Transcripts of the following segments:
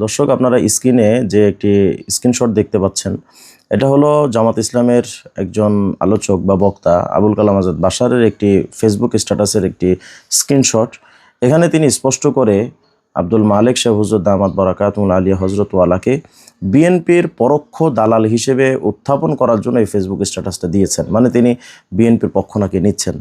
দর্শক, আপনারা স্ক্রিনে যে একটি স্ক্রিনশট দেখতে পাচ্ছেন, এটা হলো জামাত ইসলামের একজন আলোচক বা বক্তা আবুল কালাম আজাদ বাশারের একটি ফেসবুক স্ট্যাটাসের একটি স্ক্রিনশট। এখানে তিনি স্পষ্ট করে আব্দুল মালেক শাহ হুজুর দামাত বারাকাতুল আলিয়া হজরত ওয়ালাকে বিএনপির পরোক্ষ দালাল হিসেবে উত্থাপন করার জন্য এই ফেসবুক স্ট্যাটাসটা দিয়েছেন। মানে তিনি বিএনপির পক্ষ নাকি নিচ্ছেন।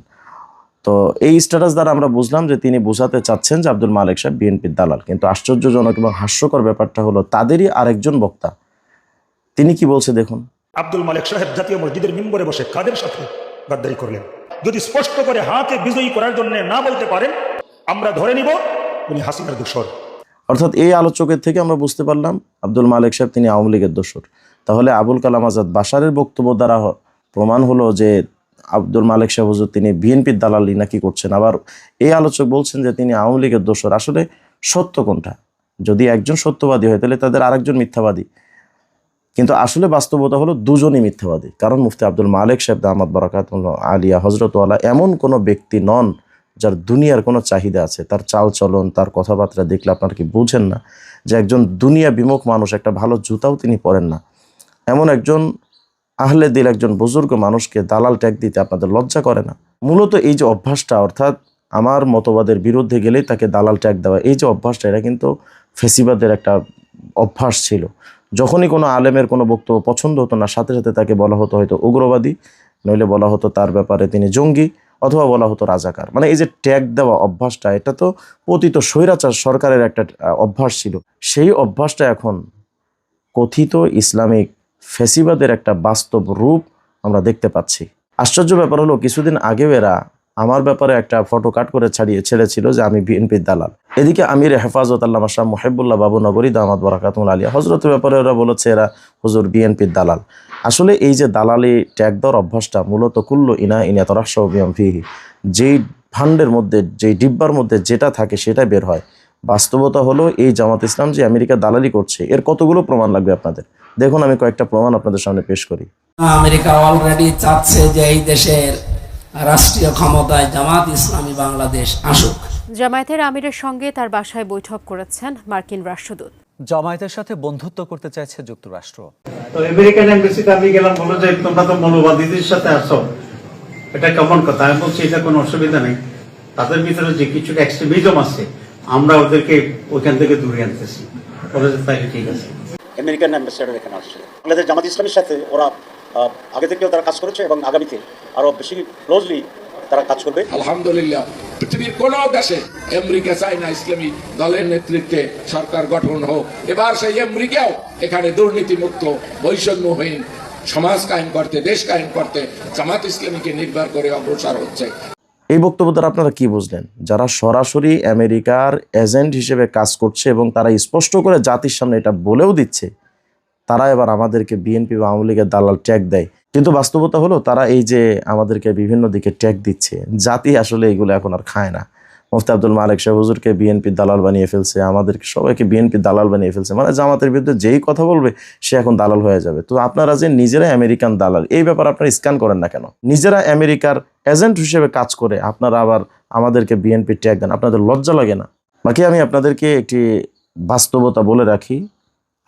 তো এই স্ট্যাটাস দ্বারা আমরা বুঝলাম যে তিনি বোঝাতে চাচ্ছেন যে আব্দুল মালেক সাহেব বিএনপির দালাল। কিন্তু আশ্চর্যজনক এবং হাস্যকর ব্যাপারটা হলো তাদেরই আরেকজন বক্তা তিনি কি বলছে দেখুন। আব্দুল মালেক সাহেব জাতীয় মসজিদের মিম্বরে বসে কাদের সাথে গাদ্দারি করলেন? যদি স্পষ্ট করে হাতে বিজয়ী করার জন্য না বলতে পারেন, আমরা ধরে নিব উনি হাসিনার দোসর। অর্থাৎ এই আলোচকের থেকে আমরা বুঝতে পারলাম আব্দুল মালেক সাহেব তিনি আওয়ামী লীগের দোসর। তাহলে আবুল কালাম আজাদ বাশারের বক্তব্য দ্বারা প্রমাণ হলো যে আব্দুল মালেক সাহেব হুজুর তিনি বিএনপির দালালি নাকি করছেন। আবার এই আলোচক বলছেন যে তিনি আওয়ামী লীগের দোসর। আসলে সত্য কোনটা? যদি একজন সত্যবাদী হয় তাহলে তাদের আরেকজন মিথ্যাবাদী। কিন্তু আসলে বাস্তবতা হলো দুজনই মিথ্যাবাদী। কারণ মুফতি আব্দুল মালেক সাহেব দামাত বারাকাতুল আলিয়া হজরত ওয়ালা এমন কোনো ব্যক্তি নন যার দুনিয়ার কোনো চাহিদা আছে। তার চাল চলন, তার কথাবার্তা দেখলে আপনারা কি বুঝেন না যে একজন দুনিয়া বিমুখ মানুষ? একটা ভালো জুতাও তিনি পরেন না। এমন একজন আহলে দিল, একজন বুজুর্গ মানুষকে দালাল ট্যাগ দিতে আপনাদের লজ্জা করে না? মূলত এই যে অভ্যাসটা, অর্থাৎ আমার মতবাদের বিরুদ্ধে গেলেই তাকে দালাল ট্যাগ দেওয়া, এই যে অভ্যাসটা, এটা কিন্তু ফেসিবাদের একটা অভ্যাস ছিল। যখনই কোনো আলেমের কোনো বক্তব্য পছন্দ হতো না, সাথে সাথে তাকে বলা হতো হয়তো উগ্রবাদী, নইলে বলা হতো তার ব্যাপারে তিনি জঙ্গি, অথবা বলা হতো রাজাকার। মানে এই যে ট্যাগ দেওয়া অভ্যাসটা, এটা তো পতিত স্বৈরাচার সরকারের একটা অভ্যাস ছিল। সেই অভ্যাসটা এখন কথিত ইসলামিক ফেসিবাদের একটা বাস্তব রূপ আমরা দেখতে পাচ্ছি। আশ্চর্য ব্যাপার হলো কিছুদিন আগেও এরা আমার ব্যাপারে একটা ফটো কাট করে ছেড়েছিল যে আমি বিএনপির দালাল। এদিকে আমির হেফাজত আল্লামা শাহ মুহিবুল্লাহ বাবুনগরী দামাত বারাকাতুল আলিয়া হজরতের ব্যাপারে ওরা বলেছে এরা হুজুর বিএনপির দালাল। আসলে এই যে দালালি ট্যাগ দেওয়ার অভ্যাসটা মূলত কুল্লু ইনা ইনাতরাশাউ বিয়াম ফিহি, যেই ভান্ডের মধ্যে, যেই ডিব্বার মধ্যে যেটা থাকে সেটা বের হয়। বাস্তবতা হলো এই জামাত ইসলাম যে আমেরিকা দালালি করছে, এর কতগুলো প্রমাণ লাগবে আপনাদের? দেখুন, আমি কয়েকটা প্রমাণ আপনাদের সামনে পেশ করি। আমেরিকা অলরেডি চাচ্ছে যে এই দেশের রাষ্ট্রীয় ক্ষমতায় জামাত ইসলামী বাংলাদেশ আসুক। জামায়াতের আমিরের সঙ্গে তার বাসায় বৈঠক করেছেন মার্কিন রাষ্ট্রদূত। জামায়াতের সাথে বন্ধুত্ব করতে চাইছে যুক্তরাষ্ট্র। তো আমেরিকান এমবাসিতে আমি গেলাম, বললো যে তোমরা তো মৌলবাদীদের সাথে আসো, এটা কেমন কথা? আমি বলছি এটা কোনো অসুবিধা নেই, তাদের ভিতরে যে কিছু এক্সট্রিমিজম আছে আমরা ওদেরকে ওইখান থেকে দূরে আনতেছি। বলে যে তাই ঠিক আছে। আমেরিকান অ্যাম্বাসেডর এখানে আসছে, বাংলাদেশ জামাত ইসলামের সাথে ওরা আগে থেকেও তারা কাজ করেছে এবং আগামীতে আরো বেশি ক্লোজলি তারা কাজ করবে। আলহামদুলিল্লাহ, পৃথিবীর কোন দেশে আমেরিকা চায় না ইসলামী দলের নেতৃত্বে সরকার গঠন হোক। এবার সেই আমেরিকাও এখানে দুর্নীতিমুক্ত, বৈষম্যহীন সমাজ কায়েম করতে, দেশ কায়েম করতে জামাত ইসলামীকে নির্ভর করে অগ্রসর হচ্ছে। এই বক্তব্য দ্বারা আপনারা কি বুঝলেন? যারা সরাসরি আমেরিকার এজেন্ট হিসেবে কাজ করছে এবং তারা স্পষ্ট করে জাতির সামনে এটা বলেও দিচ্ছে, তারা এবার আমাদেরকে বিএনপি বা আওয়ামী লীগের দালাল ট্যাগ দেয়। কিন্তু বাস্তবতা হলো তারা এই যে আমাদেরকে বিভিন্ন দিকে ট্যাগ দিচ্ছে, জাতি আসলে এগুলো এখন আর খায় না। মুফতি আব্দুল মালেক সাহেব হুজুরকে বিএনপির দালাল বানিয়ে ফেলছে, আমাদেরকে সবাইকে বিএনপির দালাল বানিয়ে ফেলছে। মানে জামাতের বিরুদ্ধে যেই কথা বলবে সে এখন দালাল হয়ে যাবে। তো আপনারা যে নিজেরাই আমেরিকান দালাল, এই ব্যাপার আপনারা স্ক্যান করেন না কেন? নিজেরা আমেরিকার এজেন্ট হিসেবে কাজ করে আপনারা আবার আমাদেরকে বিএনপির ট্যাগ দেন, আপনাদের লজ্জা লাগে না? বাকি আমি আপনাদেরকে একটি বাস্তবতা বলে রাখি,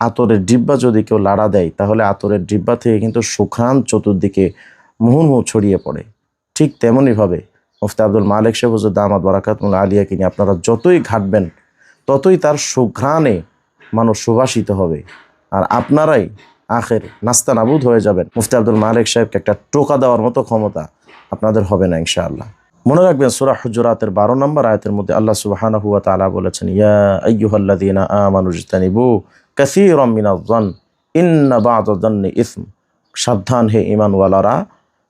আতরের ডিব্বা যদি কেউ লাড়া দেয় তাহলে আতরের ডিব্বা থেকে কিন্তু সুঘ্রাণ চতুর্দিকে মুহুর্মুহু ছড়িয়ে পড়ে। ঠিক তেমনইভাবে মুফতি আব্দুল মালেক সাহেব হুজুর দামাত বারাকাতুল আলিয়াকে নিয়ে আপনারা যতই ঘাটবেন ততই তার সুঘ্রাণে মানুষ সুবাসিত হবে, আর আপনারাই আখের নাস্তা নাবুদ হয়ে যাবেন। মুফতি আব্দুল মালেক সাহেবকে একটা টোকা দেওয়ার মতো ক্ষমতা আপনাদের হবে না ইনশাআল্লাহ। মনে রাখবেন সূরা হুজুরাতের 12 নম্বর আয়াতের মধ্যে আল্লাহ সুবহানাহু ওয়া তাআলা বলেছেন, ইয়া আইয়ুহাল্লাযীনা আমানু ইজতানিবু কাসীরাম মিনাজ-যন ইন্না বা'দাজ-যন্নি ইসম। সাবধান হে ঈমানওয়ালারা,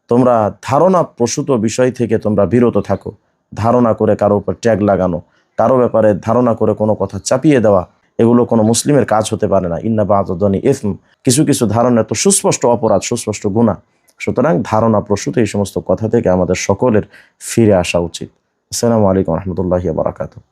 তোমরা ধারণা প্রসূত বিষয় থেকে তোমরা বিরত থাকো। ধারণা করে কারো উপর ট্যাগ লাগানো, কারো ব্যাপারে ধারণা করে কোনো কথা চাপিয়ে দেওয়া, এগুলো কোনো মুসলিমের কাজ হতে পারে না। ইন্না বা'দাজ-যন্নি ইসম, কিছু কিছু ধারণা তো সুস্পষ্ট অপরাধ, সুস্পষ্ট গুনাহ। সুতরাং ধারণা প্রসূত এই সমস্ত কথা থেকে আমাদের সকলের ফিরে আসা উচিত। আসসালামু আলাইকুম ওয়া রাহমাতুল্লাহি ওয়া বারাকাতুহু।